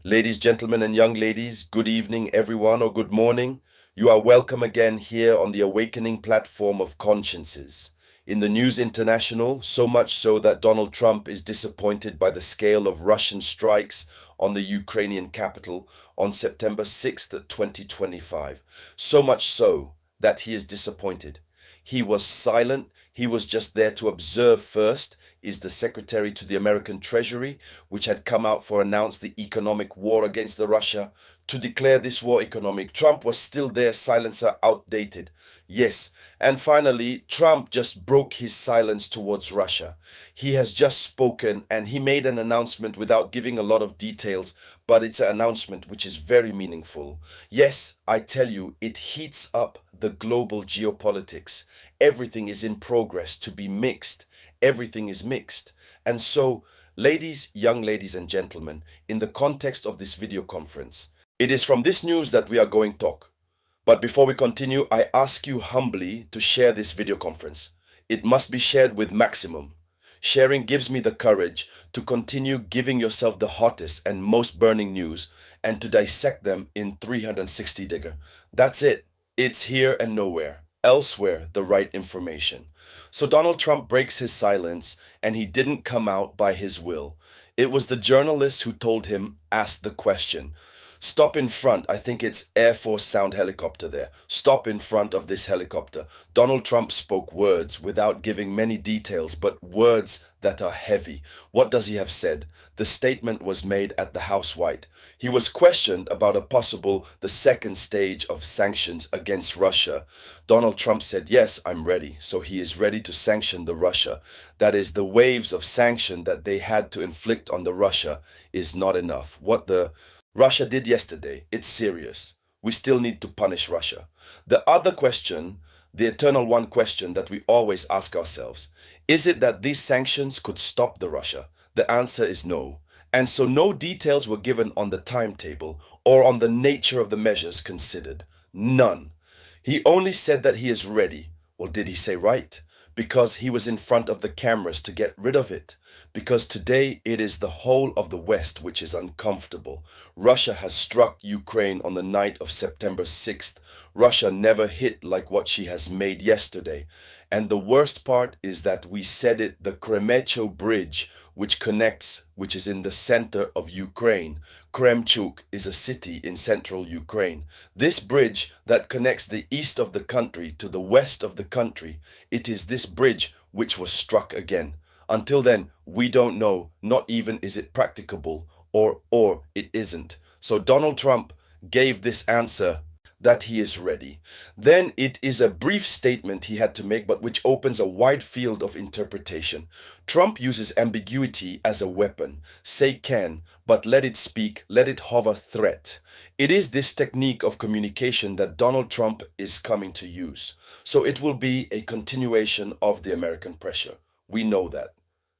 Ladies, gentlemen, and young ladies, good evening, everyone, or good morning. You are welcome again here on the awakening platform of consciences. In the news international, so much so that Donald Trump is disappointed by the scale of Russian strikes on the Ukrainian capital on September 6th, 2025. So much so that he is disappointed. He was silent. He was just there to observe first. Is the secretary to the American Treasury, which had come out for announce the economic war against the Russia, to declare this war economic. Trump was still there, silencer outdated. Yes. And finally, Trump just broke his silence towards Russia. He has just spoken and he made an announcement without giving a lot of details, but it's an announcement which is very meaningful. Yes, I tell you, it heats up the global geopolitics. Everything is in progress to be mixed. Everything is mixed. And so, ladies, young ladies and gentlemen, in the context of this video conference, it is from this news that we are going to talk. But before we continue, I ask you humbly to share this video conference. It must be shared with maximum. Sharing gives me the courage to continue giving yourself the hottest and most burning news and to dissect them in 360 digger. That's it. It's here and nowhere. Elsewhere, the right information. So Donald Trump breaks his silence and he didn't come out by his will. It was the journalist who told him, ask the question. Stop in front. I think it's Air Force Sound helicopter there. Stop in front of this helicopter. Donald Trump spoke words without giving many details, but words that are heavy. What does he have said? The statement was made at the House White. He was questioned about the second stage of sanctions against Russia. Donald Trump said, yes, I'm ready. So he is ready to sanction the Russia. That is, the waves of sanction that they had to inflict on the Russia is not enough. What the Russia did yesterday, it's serious. We still need to punish Russia. The other question, the eternal one question that we always ask ourselves, is it that these sanctions could stop the Russia? The answer is no. And so no details were given on the timetable or on the nature of the measures considered. None. He only said that he is ready. Well, did he say right? Because he was in front of the cameras to get rid of it. Because today it is the whole of the West which is uncomfortable. Russia has struck Ukraine on the night of September 6th. Russia never hit like what she has made yesterday. And the worst part is that we said it, the Kremecho Bridge, which is in the center of Ukraine. Kremchuk is a city in central Ukraine. This bridge that connects the east of the country to the west of the country, it is this bridge which was struck again. Until then, we don't know, not even is it practicable or it isn't. So Donald Trump gave this answer that he is ready. Then it is a brief statement he had to make, but which opens a wide field of interpretation. Trump uses ambiguity as a weapon. Say can, but let it speak, let it hover threat. It is this technique of communication that Donald Trump is coming to use. So it will be a continuation of the American pressure. We know that.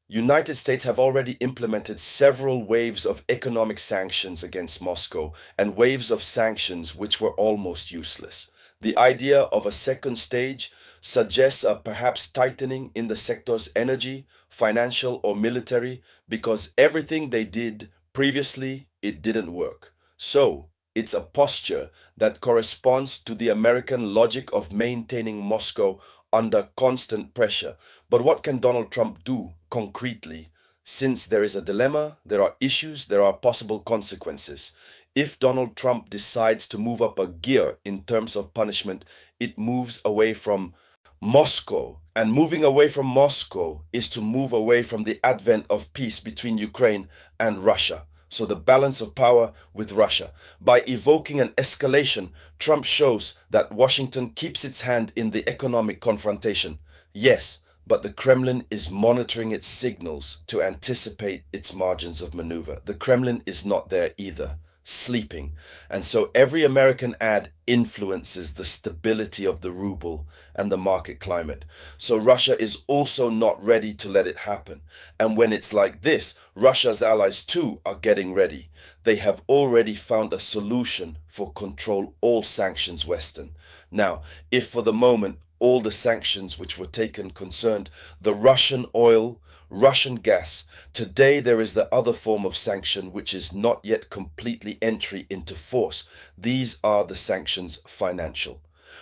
United States have already implemented several waves of economic sanctions against Moscow and waves of sanctions which were almost useless. The idea of a second stage suggests a perhaps tightening in the sector's energy, financial or military, because everything they did previously, it didn't work. So, it's a posture that corresponds to the American logic of maintaining Moscow under constant pressure. But what can Donald Trump do concretely? Since there is a dilemma, there are issues, there are possible consequences. If Donald Trump decides to move up a gear in terms of punishment, it moves away from Moscow. And moving away from Moscow is to move away from the advent of peace between Ukraine and Russia. So the balance of power with Russia. By evoking an escalation, Trump shows that Washington keeps its hand in the economic confrontation. Yes, but the Kremlin is monitoring its signals to anticipate its margins of maneuver. The Kremlin is not there either, sleeping. And so every American ad influences the stability of the ruble and the market climate. So Russia is also not ready to let it happen. And when it's like this, Russia's allies too are getting ready. They have already found a solution for control all sanctions Western. Now, if for the moment all the sanctions which were taken concerned the Russian oil, Russian gas. Today there is the other form of sanction which is not yet completely entry into force. These are the sanctions financial,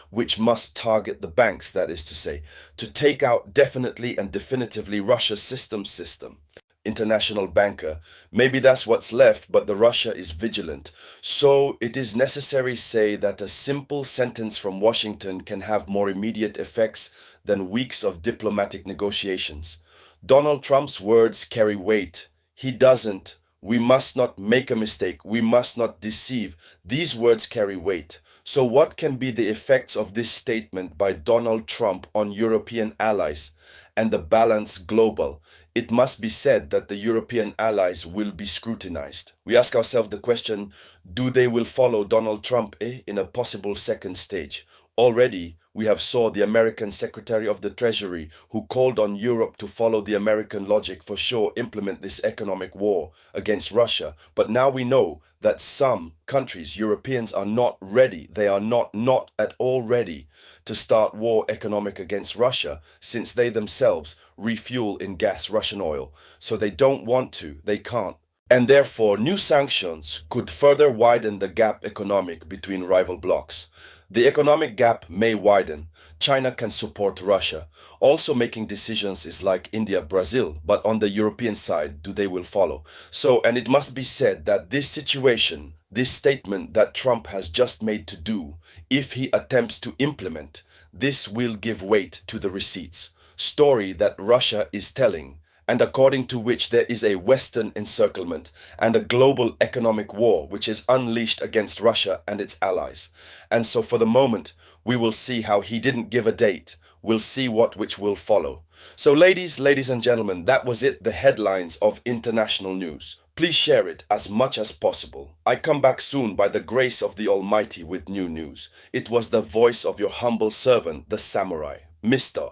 which must target the banks, that is to say, to take out definitely and definitively Russia's system. International banker. Maybe that's what's left, but the Russia is vigilant. So it is necessary say that a simple sentence from Washington can have more immediate effects than weeks of diplomatic negotiations. Donald Trump's words carry weight. He doesn't. We must not make a mistake. We must not deceive. These words carry weight. So what can be the effects of this statement by Donald Trump on European allies and the balance global? It must be said that the European allies will be scrutinized. We ask ourselves the question, do they will follow Donald Trump in a possible second stage? Already, we have saw the American Secretary of the Treasury who called on Europe to follow the American logic for sure implement this economic war against Russia. But now we know that some countries, Europeans, are not ready. They are not at all ready to start war economic against Russia since they themselves refuel in gas Russian oil. So they don't want to, they can't. And therefore, new sanctions could further widen the gap economic between rival blocs. The economic gap may widen. China can support Russia. Also making decisions is like India, Brazil, but on the European side, they will follow. So, and it must be said that this situation, this statement that Trump has just made to do, if he attempts to implement, this will give weight to the receipts. Story that Russia is telling, and according to which there is a Western encirclement and a global economic war which is unleashed against Russia and its allies. And so for the moment, we will see how he didn't give a date. We'll see which will follow. So ladies and gentlemen, that was it, the headlines of international news. Please share it as much as possible. I come back soon by the grace of the Almighty with new news. It was the voice of your humble servant, the Samurai, Mr.